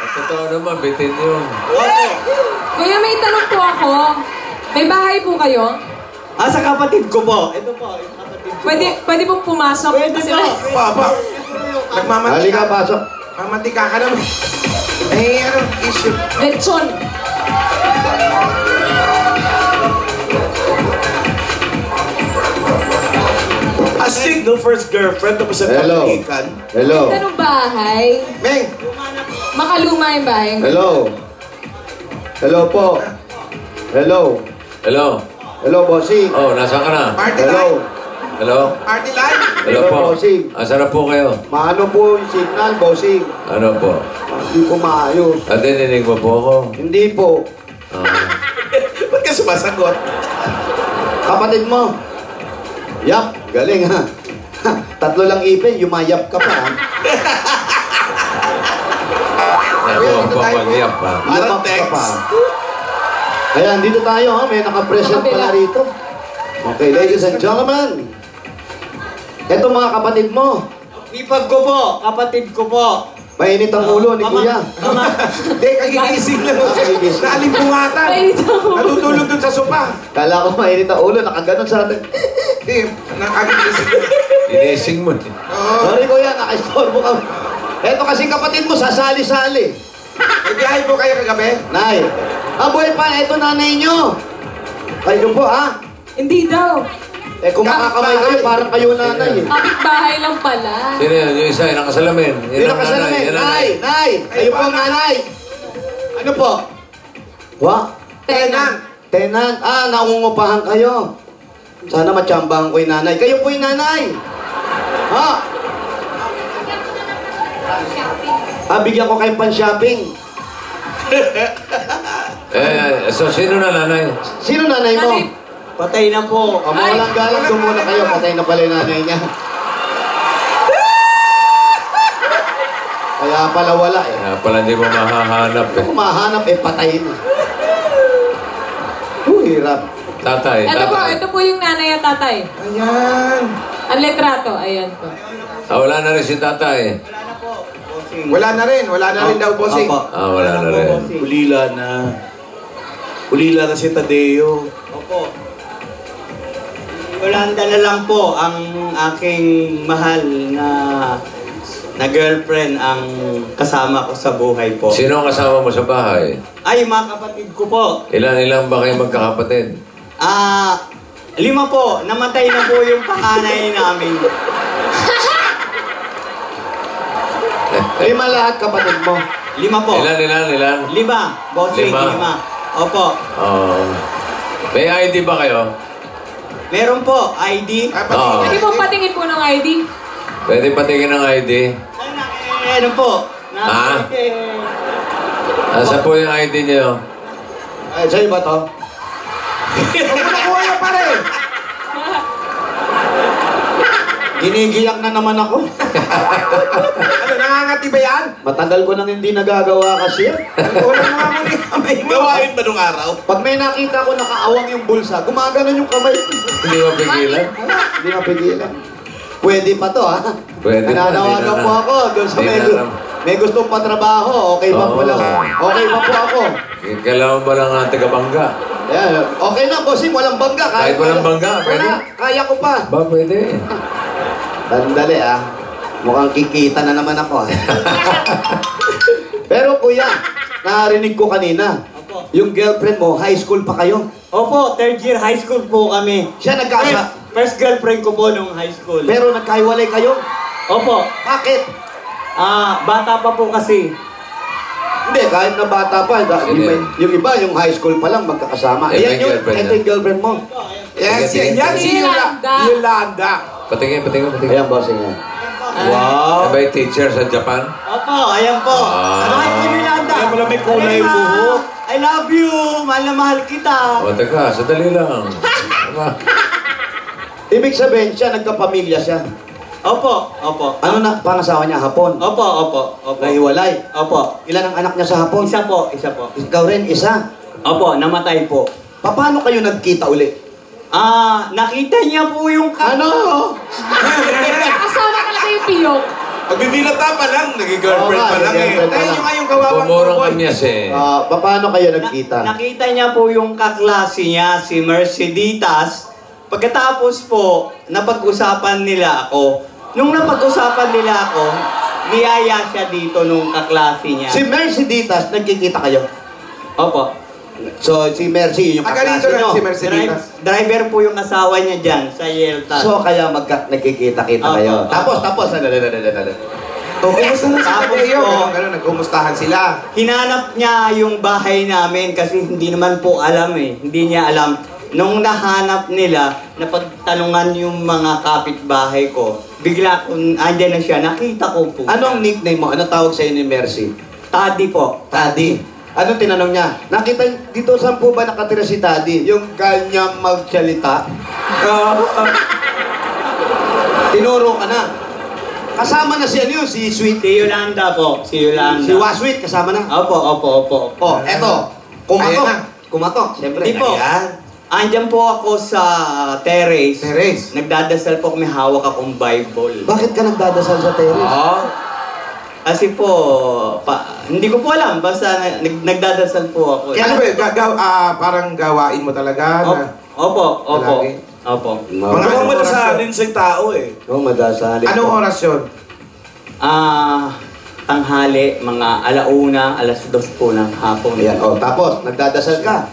Totoo naman, bitin yun. Kuya, may tanong po ako. May bahay po kayo? Sa kapatid ko po. Ito po, yung kapatid ko Pwede pong pumasok? Pwede Kasi po. Papa, nagmamantika. Halika, pasok. Mamantika ka naman. Eh, anong issue? Lechon. Astig no first girlfriend, tapos sa Hello. kapatikan. Hello. Ganda ng bahay. Meng, Makaluma yung bahay. Hello. Hello po. Hello. Hello? Hello, bossing. Oh, nasaan ka na? party Hello. line. Hello? Party line. Hello po? bossing. Asan na po kayo? Maano po yung signal, bossing? Ano po? Hindi po maayos. At dininig mo po ako? Hindi po. Ba't ka sumasagot? Kapatid mo. Yap, galing ha. Tatlo lang ipin, yumayap ka pa ha. Ako ang papagyap pa. Parang Yumak ka text. pa. Ayan, dito tayo ha. May nakapresent pala rito. Okay, ladies and gentlemen. Eto mga kapatid mo. Ipag ko po, kapatid ko po. Mainit ang ulo ni Kuya. Hindi, kagigising lang. Kagigising. Naalimpungatan. Natutulog dun sa sopa. Kala ko mainit ang ulo, nakaganon sa atin. Hindi, nakagigising. Inising mo. Oo. Sorry Kuya, nakaistorbo ka. Eto kasi kapatid mo, sasali-sali. May biyahe po kayo kagabi? Nay, aboy pa, eto nanay nyo. Kayo po ha? Hindi daw. Eh kung makakamay kayo, parang kayo nanay eh. Kapit-bahay lang pala. Sino yun? Yung isa, yung nakasalamin. Hindi na kasalamin. Yan ang Nay, nay, kayo po ang nanay. Ano po? Wa? Tenant. Tenant. Naungupahan kayo. Sana matsambahan ko yung nanay. Kayo po yung nanay. Ha? Bigyan ko kayong pan-shopping. So sino na nanay? Sino nanay mo? Nanay. Patay na po. Mawalang galang, sumuna kayo. Patay na pala yung nanay niya. Kaya pala wala eh. Kaya pala hindi mo mahahanap eh. Kung mahanap eh, patay na. Hirap. Tatay, Ito po yung nanay at tatay. Ayan. Ang letrato, ayan po. Wala na rin si tatay. Wala na rin daw, bossing. Wala na rin. Ulila na si Tadeo. Opo. Yolanda na lang po ang aking mahal na girlfriend ang kasama ko sa buhay po. Sino ang kasama mo sa bahay? Ay, mga kapatid ko po. Ilan ba kayo magkakapatid? 5 po. Namatay na po yung panganay namin. 5 lahat kapatid mo. 5 po. Ilan? 5. Bossing, 5. 5. Opo. May ID ba kayo? Meron po, ID. Pwede po patingin po ng ID. Pwede patingin ng ID? Ano po? Asa po yung ID niyo? Ay, sa'yo ba to? Huwag mo nakuha niya pare. Ginigiyak na naman ako. Ano, nangangati ba yan? Matagal ko nang hindi nagagawa kasi yan. Wala mo nga muna yung kamay mo. Gawain ba nung araw? Pag may nakita ko nakaawang yung bulsa, gumaganon yung kamay. Hindi mo pigilan? Hindi mapigilan. Pwede pa to ha? Pwede pa, Nananawagan hindi na po ako doon sa Hindi na may gustong patrabaho. Okay pa po lang. Okay pa po ako. Kailangan ba lang ang taga-bangga? Ayan. Okay na, bossing. Walang bangga. Kahit walang bangga, pwede? Wala. Kaya ko pa. Ba, pwede. Tandali Mukhang kikita na naman ako Pero kuya, narinig ko kanina. Opo. Yung girlfriend mo, high school pa kayo. Opo, 3rd year high school po kami. Siya nagkasa. First girlfriend ko po nung high school. Pero nagkahiwalay kayo. Opo. Bakit? Bata pa po kasi. Hindi, kahit na bata pa. Yung iba, yung high school pa lang magkakasama. Eh, may Yan girlfriend ito yung girlfriend mo. Yes, yan si Yolanda. Yolanda. Patingin. Ayan, bossing yan. Wow! Sabay teacher sa Japan? Opo, ayan po. Mahal ko Yolanda. Kaya pala may kulay yung buhok. I love you. Mahal na mahal kita. Teka, sadali lang. Ibig sabihin siya, nagkapamilya siya. Opo. Ano na, pangasawa niya, Hapon? Opo. Nahiwalay. Opo. Ilan ang anak niya sa Hapon? Isa po. Ikaw rin, isa. Opo, namatay po. Paano kayo nagkita uli? Nakita niya po yung Ano? Kasama talaga yung piyok. Pagbibinata pa lang, naging girlfriend Oo nga, pa lang eh. girlfriend pa Dahil lang. yung ngayong kawawang Pumurong boy. kamyas eh. Paano kayo nagkita? Nakita niya po yung kaklase niya, si Merceditas. Pagkatapos po, napag-usapan nila ako. Nung napag-usapan nila ako, niyaya siya dito nung kaklase niya. Si Merceditas, nagkikita kayo? Opo. So, si Mercy, yun yung Taga rito kaklase nyo. lang si Merceditas. Driver po yung asawa niya dyan sa Yelta. So, kaya nagkikita-kita Opo, kayo. opo. Tapos. O, kumusta na si Tapos Kadeo? po, Ganun, nagkumustahan sila. hinanap niya yung bahay namin kasi hindi naman po alam eh. Hindi niya alam. Nung nahanap nila, napagtanungan yung mga kapitbahay ko. Bigla kung andyan na siya, nakita ko po. Anong nickname mo? Anong tawag sa'yo ni Mercy? Tadi po. Taddy. Anong tinanong niya? Nakita dito saan po ba nakatira si Taddy? Yung ganyang magsalita? Tinuro ka na. Kasama na si ano yun? Si Sweet. Si Yolanda po. Si Yolanda. Si Wasweet kasama na. Opo. Oh, eto. Ayan na. Kumatok. Siyempre. Hindi po. Ayan. Andyan po ako sa terrace. Terrace. Nagdadasal po kami, hawak akong Bible. Bakit ka nagdadasal sa terrace? Oo. Kasi po, hindi ko po alam. Basta nagdadasal po ako. Ano ba, parang gawain mo talaga na... Opo. Palagi? Opo. Mga anong madasalin sa tao eh. Oo, madasalin. Anong oras yun? Tanghali, mga alauna, 2:00 po ng hapon. Ayan, tapos, nagdadasal ka.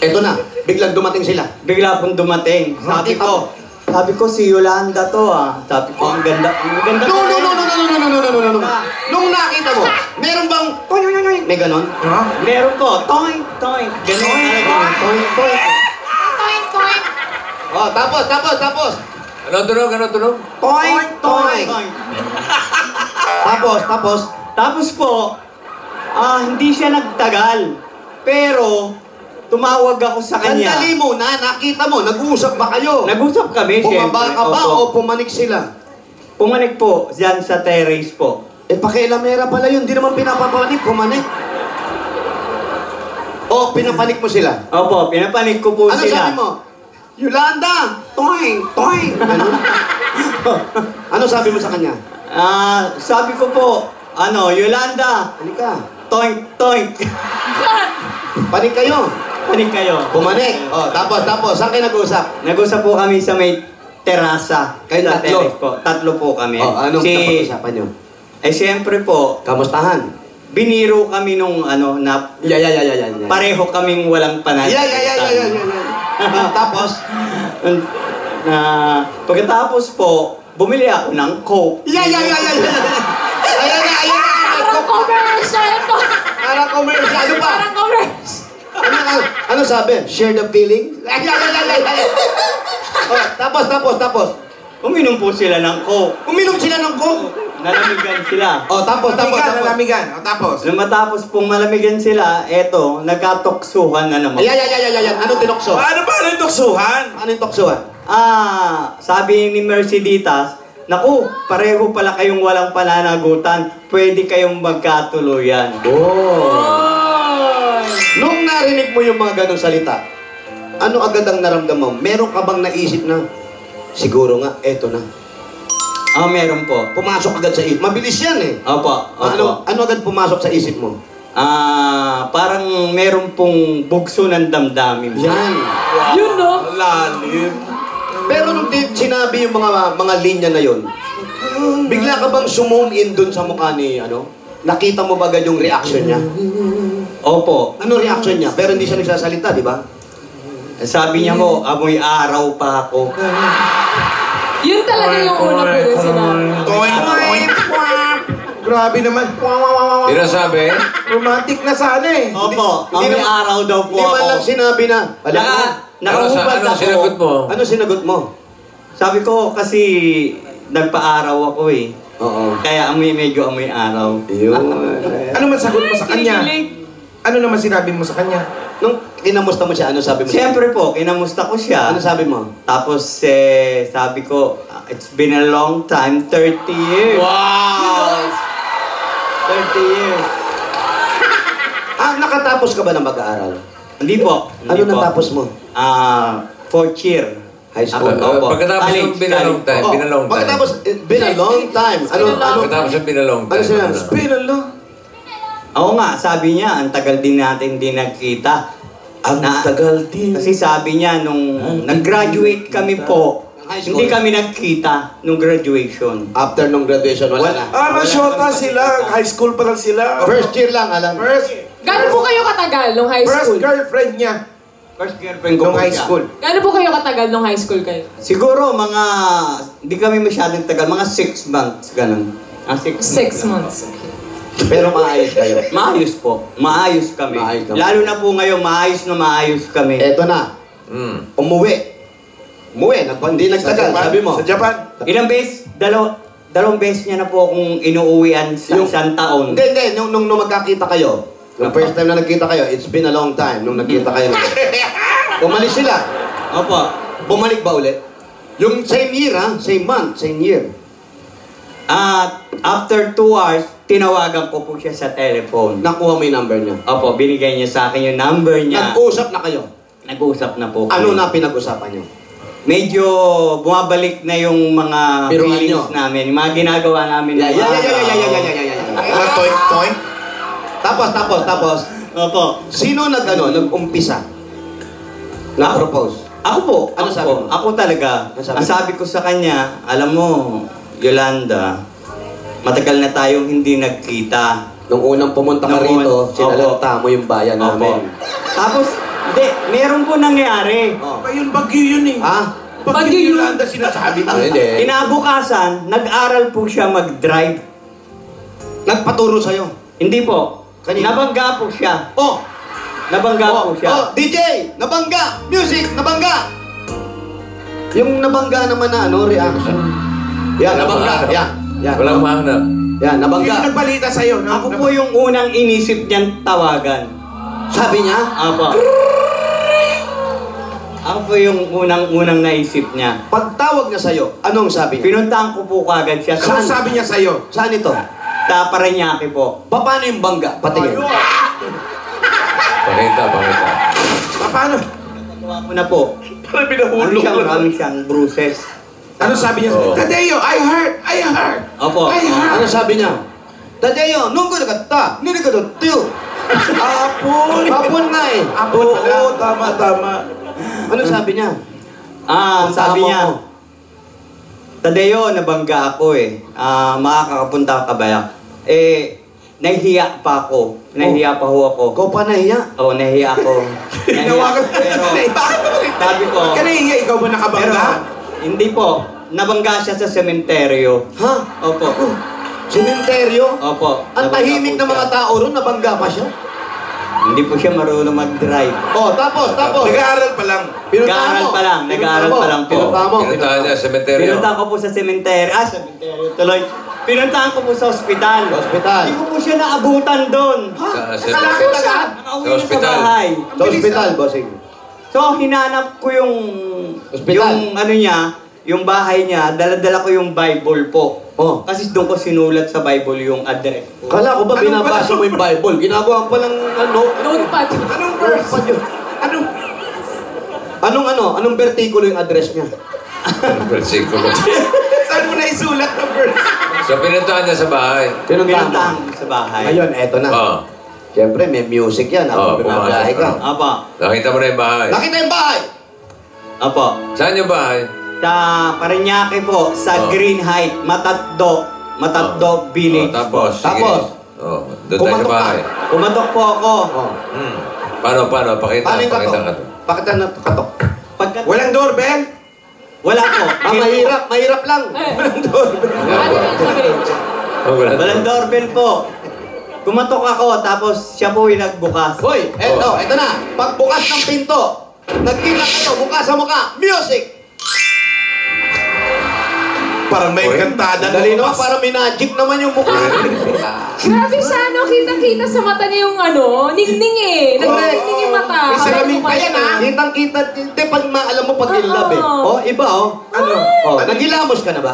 Eto na, biglang dumating sila. Bigla pong dumating. Sabi ko si Yolanda to Sabi ko, ang ganda. No. Nung nakita mo, meron bang... May ganon? Meron po. Toing. Ganun talaga. Toing. Oh, tapos. Anong tunog? Toing. Tapos. Tapos po, hindi siya nagtagal. Pero, tumawag ako sa kanya. Sandali mo na, nakita mo, nag-uusap ba kayo? Nag-usap kami, Bumaba ka ba o Opo. pumanik sila? Pumanik po, dyan sa terrace po. Pakialamera pala yun, di naman pinapapanik, pumanik. O, pinapanik mo sila? Opo, pinapanik ko po Ano sila. sabi mo? Yolanda! Toing! Ganun? Ano sabi mo sa kanya? Sabi ko po, Yolanda, Halika. toing. Panik kayo. Panik kayo. Pumanik. Tapos. Saan kayo nag-uusap? Nag-usap po kami sa may terasa. Kayo Sa tatlo? terrace po. Tatlo po kami. Anong napag-usapan nyo? Siyempre po, Kamustahan? biniro kami nung na Yan. pareho kaming walang panalitan. Yan. Tapos? Pagkatapos po, bumili ako ng Coke. Yan. Ayan na. Parang commercial to. Parang commercial. Ano pa? Parang commercial. Ano sabi? Share the feeling? Yan. Tapos. Uminom po sila ng Coke. Uminom sila ng Coke. Nalamigan sila. Tapos. Nalamigan. O, tapos? Nung matapos pong malamigan sila, eto, nagkatoksuhan na naman. Yan. Ano tinokso? Paano ba ang tuksuhan? Ano yung toksuhan? Sabi ni Merceditas, naku, pareho pala kayong walang pananagutan. Pwede kayong magkatuluyan. Nung narinig mo yung mga ganong salita, ano agad ang naramdaman mo? Meron ka bang naisip na, siguro nga, eto na. Meron po. Pumasok agad sa isip. Mabilis yan eh. Opo. Ano agad pumasok sa isip mo? Parang meron pong bugso ng damdamin. Yan. Yun, no? Lalim. Pero nung sinabi yung mga linya na yon, bigla ka bang sumom in dun sa mukha ni, Nakita mo ba agad yung reaction niya? Opo. Ano reaction niya? Pero hindi siya nagsasalita, di ba? Sabi niya mo, amoy araw pa ako. Yun talaga yung una ko na sinabi. Toing. Grabe naman. Sino sabi? Romantic na sana eh. Opo, Hindi amoy naman- araw daw po Hindi man ako. lang sinabi na, alam mo, Nakahubad Ano ako. sinagot mo? ano sinagot mo? Sabi ko kasi nagpa-araw ako eh. Oo. Kaya medyo amoy araw. Yun. Ano man sagot mo sa kanya? Kinikilig. Ano naman sinabi mo sa kanya? Nung kinamusta mo siya, ano sabi mo? Siyempre po, kinamusta ko siya. Ano sabi mo? Tapos sabi ko, it's been a long time, 30 years. Wow! 30 years. Nakatapos ka ba ng mag-aaral? Hindi po. Ano natapos mo? 4th year. High school. Opo. Pagkatapos College, ng binalong college. time, Oh, binalong time. pagkatapos, been a long time. Ano? Pagkatapos ng binalong time. Ano sinabi? ano? Pinalo. Oo nga, sabi niya, ang tagal din natin hindi nagkita. Ang tagal din. Kasi sabi niya, nung nag-graduate kami po, High school. hindi kami nagkita nung graduation. After nung graduation, wala na. Masyota sila. High school pa lang sila. First year lang, alam. Gano'n po kayo katagal nung high First school? girlfriend niya. First girlfriend ko Nung po high siya. school. Gano'n po kayo katagal nung high school kayo? Siguro mga, hindi kami masyadong tagal, mga 6 months, ganun. 6 6 months. Pero maayos kayo. Maayos po. Maayos kami. Maayos kami. Lalo na po ngayon, maayos kami. Eto na, Mm. umuwi. Hindi nagtagal, sabi mo. Sa Japan. Ilang beses? Dalawang beses niya na po akong inuuwian sa Yung- isang taon. Hindi. Nung magkakita kayo, yung first time na nagkita kayo, it's been a long time nung nagkita kayo. Umalis sila. Opo. Bumalik ba ulit? Yung same year, ha? Same month, same year. After 2 hours, tinawagan ko po siya sa telephone. Nakuha mo yung number niya. Opo, binigay niya sa akin yung number niya. Nag-usap na kayo. Nag-usap na po kami. Ano na pinag-usapan niyo? Medyo bumabalik na yung mga Biruan feelings nyo. namin, yung mga ginagawa namin. Yeah. Mga toink-toink. Tapos, Opo. sino nag-umpisa? Na-propose? Ako po. Ano ako sabi po. mo? Ako talaga. Ano sabi Ang sabi ko sa kanya, alam mo, Yolanda, matagal na tayong hindi nagkita. Nung unang pumunta ka Nung rito, Opo. sinalanta mo yung bayan Opo. namin. Tapos, hindi, meron po nangyari. Oh. Ba yun, bagyo yun eh. Ha? Bagyo yun lang sinasabi mo. Hindi. Kinabukasan, nag-aral po siya mag-drive. Nagpaturo sa'yo. Hindi po. Kanina? Nabangga po siya. Oh! Nabangga po siya. DJ! Nabangga! Music! Nabangga! Yung nabangga naman na reaction. Yan, nabangga. Yan. Walang mahanap. Yan, Yung nabangga. nagbalita sa'yo, no? Ako po yung unang inisip niyang tawagan. Sabi niya, Apo. Ako po yung unang naisip niya. pagtawag niya sa'yo, anong sabi niya? Pinuntahan ko po kagad siya Ano sa sabi niya sa'yo? Saan ito? Paranaque po. Paano yung bangga? Patingin. Pakita. Paano? Tuwa ko na po. Parang pinahulog ko. Marami siyang bruises. Ano sabi niya sa'yo? Oo. Tadeo, I heard! Opo. I heard! Ano sabi niya? Tadeo, nung ko nagkata, nilikadotiyo. Apon. Hapon nga eh. Oo, tama. Ano sabi niya? Sabi Punta niya, mo Tadeo, nabangga ako eh. Makakapunta ka ba? Nahihiya pa ako. Nahihiya pa ho ako. Ikaw pa nahiya. Oo, nahihiya ako. Nawagan Pero, sabi ko, Kanina, ikaw ba pero, nakabangga? hindi po. Nabangga siya sa sementeryo. Ha? Opo. Sementeryo? Opo. Ang Nabangga tahimik po ng mga siya. tao ron, nabangga pa siya. Hindi po siya marunong mag-drive. Oh, tapos. Nag-aaral pa lang. Nag-aaral pa lang, nag-aaral pa lang po. Pinuntahan mo. Pinuntahan niya, sementeryo. Pinuntahan ko po sa sementeryo. Sementeryo tuloy. Pinuntahan ko po sa ospital. Hospital. Hindi ko po siya naabutan doon. Sa Nakauwi na sa ospital. bahay. Sa hospital, bossing. So, hinanap ko yung Hospital. yung ano niya, yung bahay niya, dala-dala ko yung Bible po. Oh. Kasi doon ko sinulat sa Bible yung address ko. Kala ko ba binabasa mo yung Bible? Ginagawa pa lang Notepad. Anong verse? Anong versikulo yung address niya? Versikulo. Saan mo na isulat ng verse? So, pinuntahan niya sa bahay. Pinuntahan ko sa bahay. Ngayon, eto na. Oo. Siyempre, may music yan. Oo, Bumabiyahe ka. Apa. Nakita mo na yung bahay. Nakita yung bahay! Apa. Saan yung bahay? Sa Parañaque po, sa Oh. Green Height, Matatdo Village Oh, tapos, po. sige. Tapos? Oh, doon tayo sa Kumatok ka. bahay. Pumatok po ako. Oh. Hmm. Paano? Pakita. Paano yung Pakita katok? ka to. Pakita na katok. Walang doorbell? Wala po. Mahirap lang. Ano yung sabi? Oh, wala. Walang doorbell po. Kumatok ako, tapos siya po yung nagbukas. Hoy, eto na. Pagbukas ng pinto, nagkita kayo, bukasan mo ka, music! Parang may Oy. kantada. Dali naman, para may magic naman yung mukha. Grabe siya, no? Kitang-kita sa mata niya yung ningning eh. Nagniningning yung mata. May salamin pa yan, ah. Kitang-kita, hindi, pag alam mo, pag in love eh. Oo. Oh, iba oh. Ano? Oh, nagilamos ka na ba?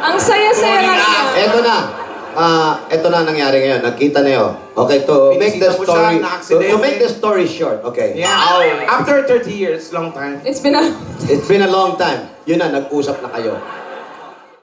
Ang saya-saya lang niya. Eto na. Ito na nangyari ngayon. Nagkita na yun. Okay, to make the Binisita mo siya, story, na-aksidente. to make the story short. Okay. Yeah. After 30 years, long time. It's been a... It's been a long time. Yun na, nag-usap na kayo.